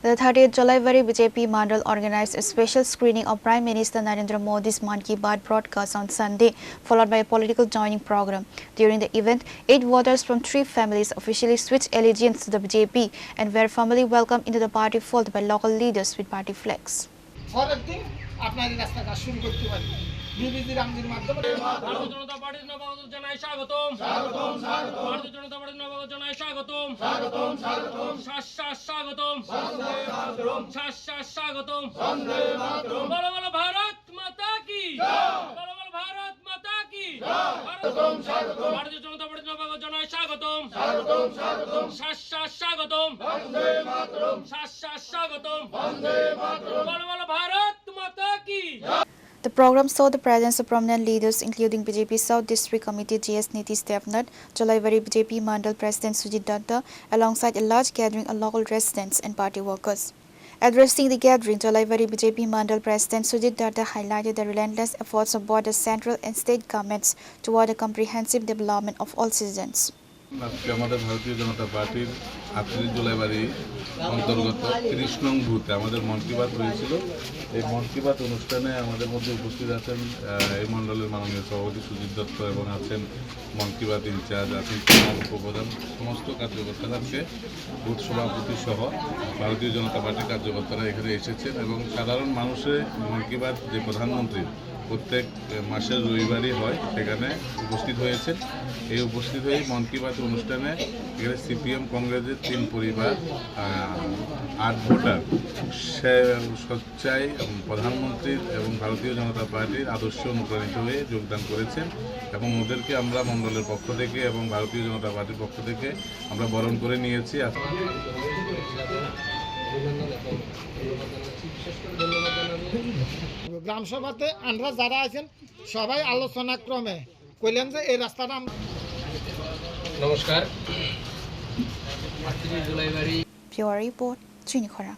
The 30th Jalaivari BJP Mandal organized a special screening of Prime Minister Narendra Modi's Mann Ki Baat broadcast on Sunday, followed by a political joining program. During the event, 8 voters from 3 families officially switched allegiance to the BJP and were formally welcomed into the party fold by local leaders with party flags. ভারতীয় জনতা পার্টির নবাগত জানাই স্বাগতম স্বাগতম স্বাগতম ভারতীয় জনতা পার্টির নবাগত জানাই স্বাগতম স্বাগতম স্বাগতম শাসশাস স্বাগতম বন্দে মাতরম শাসশাস স্বাগতম বন্দে মাতরম বলো বলো ভারত মাতা কি জয় বলো বলো ভারত মাতা কি জয় স্বাগতম স্বাগতম ভারতীয় জনতা পার্টির নবাগত জানাই স্বাগতম স্বাগতম স্বাগতম শাসশাস স্বাগতম বন্দে মাতরম শাসশাস স্বাগতম বন্দে মাতরম বলো বলো ভারত মাতা কি জয়। The program saw the presence of prominent leaders including BJP South District Committee GS Nitish Devnath, Jalaivari BJP Mandal President Sujit Datta, alongside a large gathering of local residents and party workers. Addressing the gathering, Jalaivari BJP Mandal President Sujit Datta highlighted the relentless efforts of both the central and state governments toward the comprehensive development of all citizens. আমাদের ভারতীয় জনতা পার্টির 8 জুলাইবাড়ি অন্তর্গত 30 নং বুথে আমাদের মন কি বাত হয়েছিল। এই মন কি বাত অনুষ্ঠানে আমাদের মধ্যে উপস্থিত আছেন এই মণ্ডলের মাননীয় সভাপতি সুজিত দত্ত এবং আছেন মন কি বাত ইনচার্জ আছেন উপপ্রধান সমস্ত কার্যকর্তারা আজকে বুথ সভাপতি সহ ভারতীয় জনতা পার্টির কার্যকর্তারা এখানে এসেছেন এবং সাধারণ মানুষের মন কি বাত যে প্রধানমন্ত্রী প্রত্যেক মাসের রবিবারই হয় সেখানে উপস্থিত হয়েছেন। এই উপস্থিত হয়ে মন কি বাত অনুষ্ঠানে এখানে সিপিএম কংগ্রেসের 3 পরিবার 8 ভোটার সে স্বেচ্ছায় প্রধানমন্ত্রীর এবং ভারতীয় জনতা পার্টির আদর্শে অনুপ্রাণিত হয়ে যোগদান করেছেন এবং ওদেরকে আমরা মণ্ডলের পক্ষ থেকে এবং ভারতীয় জনতা পার্টির পক্ষ থেকে আমরা বরণ করে নিয়েছি। গ্রাম সভাতে আমরা যারা আছেন সবাই আলোচনা ক্রমে কইলেন যে এই রাস্তাটা নমস্কার 8 জুলাইবাড়ি Pure Report, Chinikhara.